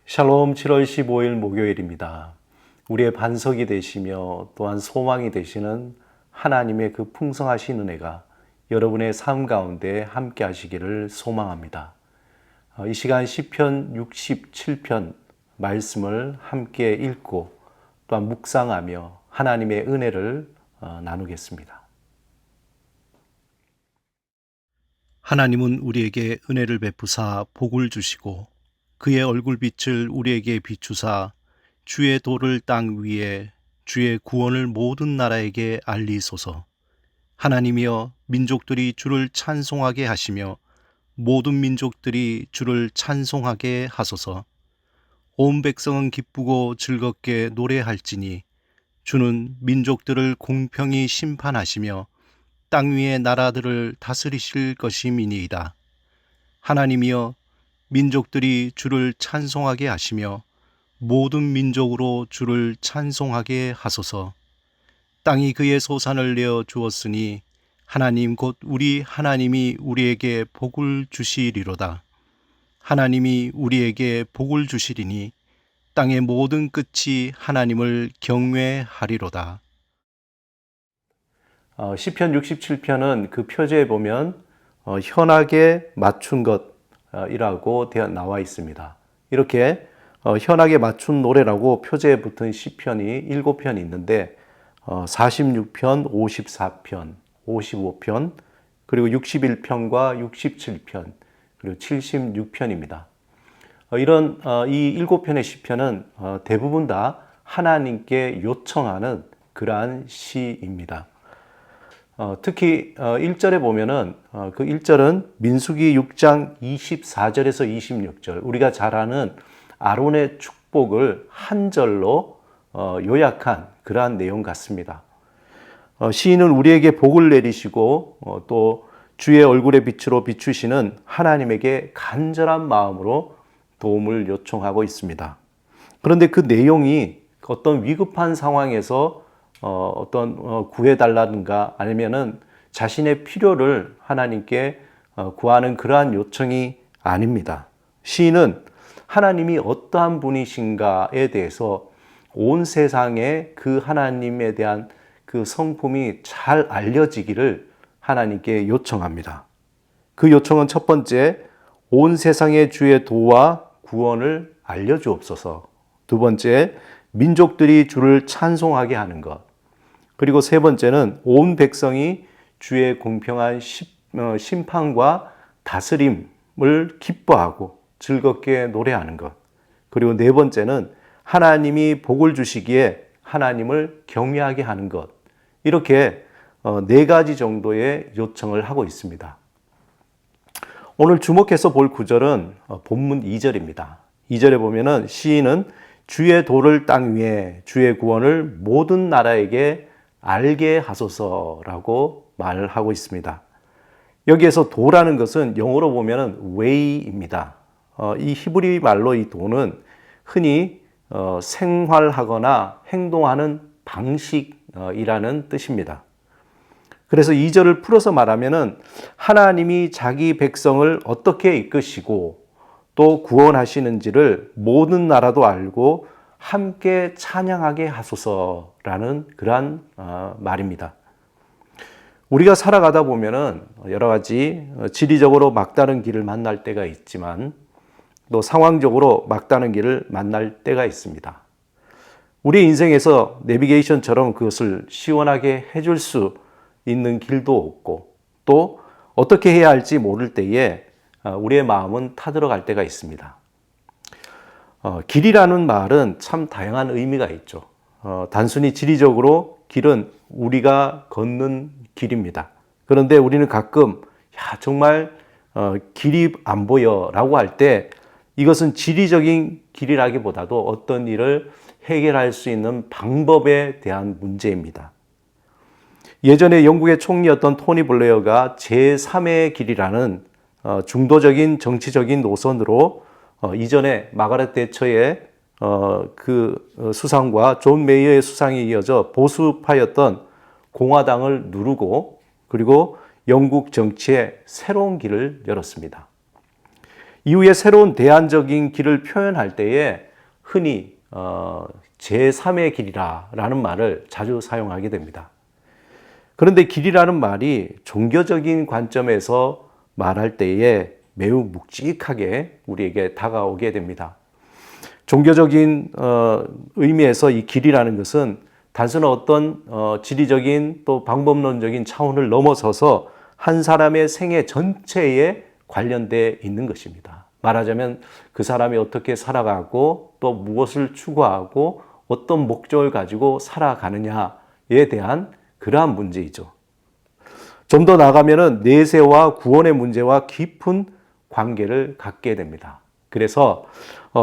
샬롬 7월 15일 목요일입니다. 우리의 반석이 되시며 또한 소망이 되시는 하나님의 그 풍성하신 은혜가 여러분의 삶 가운데 함께 하시기를 소망합니다. 이 시간 시편 67편 말씀을 함께 읽고 또한 묵상하며 하나님의 은혜를 나누겠습니다. 하나님은 우리에게 은혜를 베푸사 복을 주시고 그의 얼굴빛을 우리에게 비추사 주의 도를 땅 위에 주의 구원을 모든 나라에게 알리소서. 하나님이여 민족들이 주를 찬송하게 하시며 모든 민족들이 주를 찬송하게 하소서. 온 백성은 기쁘고 즐겁게 노래할지니 주는 민족들을 공평히 심판하시며 땅 위의 나라들을 다스리실 것임이니이다. 하나님이여 민족들이 주를 찬송하게 하시며 모든 민족으로 주를 찬송하게 하소서. 땅이 그의 소산을 내어 주었으니 하나님 곧 우리 하나님이 우리에게 복을 주시리로다. 하나님이 우리에게 복을 주시리니 땅의 모든 끝이 하나님을 경외하리로다. 시편 67편은 그 표제에 보면 현악에 맞춘 것이라고 나와 있습니다. 이렇게 현악에 맞춘 노래라고 표제에 붙은 시편이 7편이 있는데 46편, 54편, 55편, 그리고 61편과 67편, 그리고 76편입니다. 이런 이 7편의 시편은 대부분 다 하나님께 요청하는 그러한 시입니다. 특히 1절에 보면은 그 1절은 민수기 6장 24절에서 26절, 우리가 잘 아는 아론의 축복을 한 절로 요약한 그러한 내용 같습니다. 시인은 우리에게 복을 내리시고 또 주의 얼굴의 빛으로 비추시는 하나님에게 간절한 마음으로 도움을 요청하고 있습니다. 그런데 그 내용이 어떤 위급한 상황에서 구해달라든가 아니면은 자신의 필요를 하나님께 구하는 그러한 요청이 아닙니다. 시인은 하나님이 어떠한 분이신가에 대해서 온 세상에 그 하나님에 대한 그 성품이 잘 알려지기를 하나님께 요청합니다. 그 요청은 첫 번째, 온 세상의 주의 도와 구원을 알려주옵소서. 두 번째, 민족들이 주를 찬송하게 하는 것. 그리고 세 번째는 온 백성이 주의 공평한 심판과 다스림을 기뻐하고 즐겁게 노래하는 것. 그리고 네 번째는 하나님이 복을 주시기에 하나님을 경외하게 하는 것. 이렇게 네 가지 정도의 요청을 하고 있습니다. 오늘 주목해서 볼 구절은 본문 2절입니다. 2절에 보면은 시인은 주의 도를 땅 위에 주의 구원을 모든 나라에게 알게 하소서라고 말을 하고 있습니다. 여기에서 도라는 것은 영어로 보면은 way입니다. 이 히브리 말로 이 도는 흔히 생활하거나 행동하는 방식이라는 뜻입니다. 그래서 2절을 풀어서 말하면은 하나님이 자기 백성을 어떻게 이끄시고 또 구원하시는지를 모든 나라도 알고 함께 찬양하게 하소서라는 그러한 말입니다. 우리가 살아가다 보면은 여러 가지 지리적으로 막다른 길을 만날 때가 있지만 또 상황적으로 막다른 길을 만날 때가 있습니다. 우리 인생에서 내비게이션처럼 그것을 시원하게 해줄 수 있는 길도 없고 또 어떻게 해야 할지 모를 때에 우리의 마음은 타들어갈 때가 있습니다. 길이라는 말은 참 다양한 의미가 있죠. 단순히 지리적으로 길은 우리가 걷는 길입니다. 그런데 우리는 가끔 정말 길이 안 보여 라고 할 때 이것은 지리적인 길이라기보다도 어떤 일을 해결할 수 있는 방법에 대한 문제입니다. 예전에 영국의 총리였던 토니 블레어가 제3의 길이라는 중도적인 정치적인 노선으로 이전에 마가렛 대처의 그 수상과 존 메이어의 수상에 이어져 보수파였던 공화당을 누르고 그리고 영국 정치에 새로운 길을 열었습니다. 이후에 새로운 대안적인 길을 표현할 때에 흔히 제3의 길이라는 말을 자주 사용하게 됩니다. 그런데 길이라는 말이 종교적인 관점에서 말할 때에 매우 묵직하게 우리에게 다가오게 됩니다. 종교적인 의미에서 이 길이라는 것은 단순한 어떤 지리적인 또 방법론적인 차원을 넘어서서 한 사람의 생애 전체에 관련되어 있는 것입니다. 말하자면 그 사람이 어떻게 살아가고 또 무엇을 추구하고 어떤 목적을 가지고 살아가느냐에 대한 그러한 문제이죠. 좀 더 나아가면은 내세와 구원의 문제와 깊은 관계를 갖게 됩니다. 그래서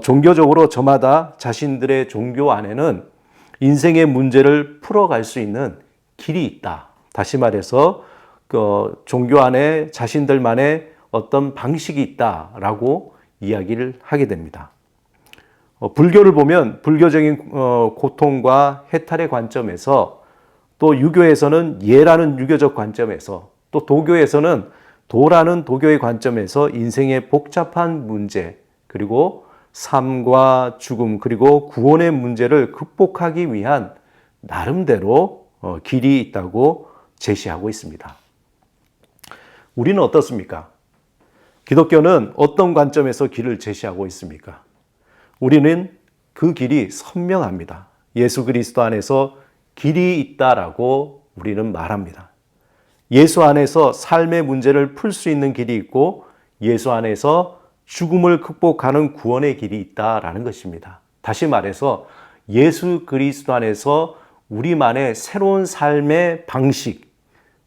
종교적으로 저마다 자신들의 종교 안에는 인생의 문제를 풀어갈 수 있는 길이 있다. 다시 말해서 종교 안에 자신들만의 어떤 방식이 있다라고 이야기를 하게 됩니다. 불교를 보면 불교적인 고통과 해탈의 관점에서, 또 유교에서는 예라는 유교적 관점에서, 또 도교에서는 도라는 도교의 관점에서 인생의 복잡한 문제, 그리고 삶과 죽음, 그리고 구원의 문제를 극복하기 위한 나름대로 길이 있다고 제시하고 있습니다. 우리는 어떻습니까? 기독교는 어떤 관점에서 길을 제시하고 있습니까? 우리는 그 길이 선명합니다. 예수 그리스도 안에서 길이 있다라고 우리는 말합니다. 예수 안에서 삶의 문제를 풀 수 있는 길이 있고 예수 안에서 죽음을 극복하는 구원의 길이 있다라는 것입니다. 다시 말해서 예수 그리스도 안에서 우리만의 새로운 삶의 방식,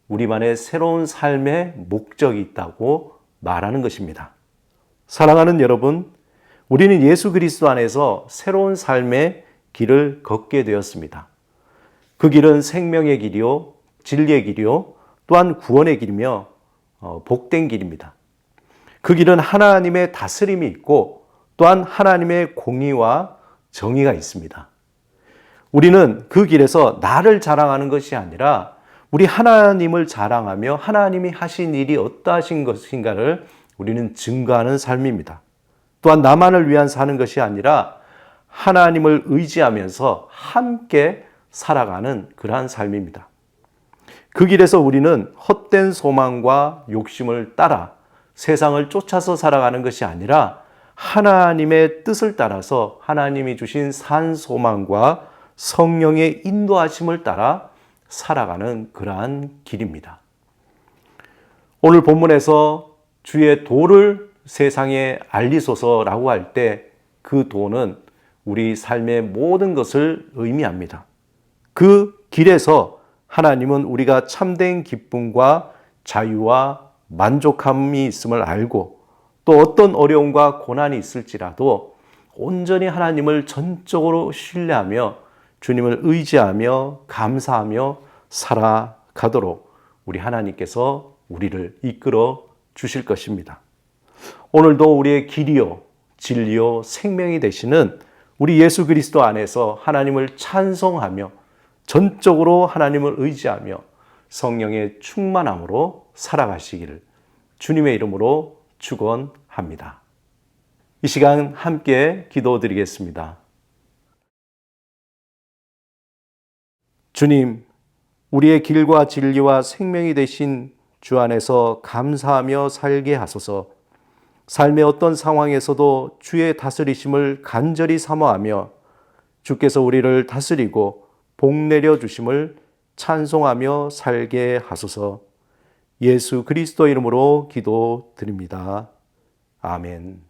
우리만의 새로운 삶의 목적이 있다고 말하는 것입니다. 사랑하는 여러분, 우리는 예수 그리스도 안에서 새로운 삶의 길을 걷게 되었습니다. 그 길은 생명의 길이요, 진리의 길이요, 또한 구원의 길이며 복된 길입니다. 그 길은 하나님의 다스림이 있고 또한 하나님의 공의와 정의가 있습니다. 우리는 그 길에서 나를 자랑하는 것이 아니라 우리 하나님을 자랑하며 하나님이 하신 일이 어떠하신 것인가를 우리는 증거하는 삶입니다. 또한 나만을 위한 사는 것이 아니라 하나님을 의지하면서 함께 살아가는 그러한 삶입니다. 그 길에서 우리는 헛된 소망과 욕심을 따라 세상을 쫓아서 살아가는 것이 아니라 하나님의 뜻을 따라서 하나님이 주신 산 소망과 성령의 인도하심을 따라 살아가는 그러한 길입니다. 오늘 본문에서 주의 도를 세상에 알리소서라고 할 때 그 도는 우리 삶의 모든 것을 의미합니다. 그 길에서 하나님은 우리가 참된 기쁨과 자유와 만족함이 있음을 알고 또 어떤 어려움과 고난이 있을지라도 온전히 하나님을 전적으로 신뢰하며 주님을 의지하며 감사하며 살아가도록 우리 하나님께서 우리를 이끌어 주실 것입니다. 오늘도 우리의 길이요, 진리요, 생명이 되시는 우리 예수 그리스도 안에서 하나님을 찬송하며 전적으로 하나님을 의지하며 성령의 충만함으로 살아가시기를 주님의 이름으로 축원합니다. 이 시간 함께 기도드리겠습니다. 주님, 우리의 길과 진리와 생명이 되신 주 안에서 감사하며 살게 하소서. 삶의 어떤 상황에서도 주의 다스리심을 간절히 사모하며 주께서 우리를 다스리고 복 내려 주심을 찬송하며 살게 하소서. 예수 그리스도 이름으로 기도드립니다. 아멘.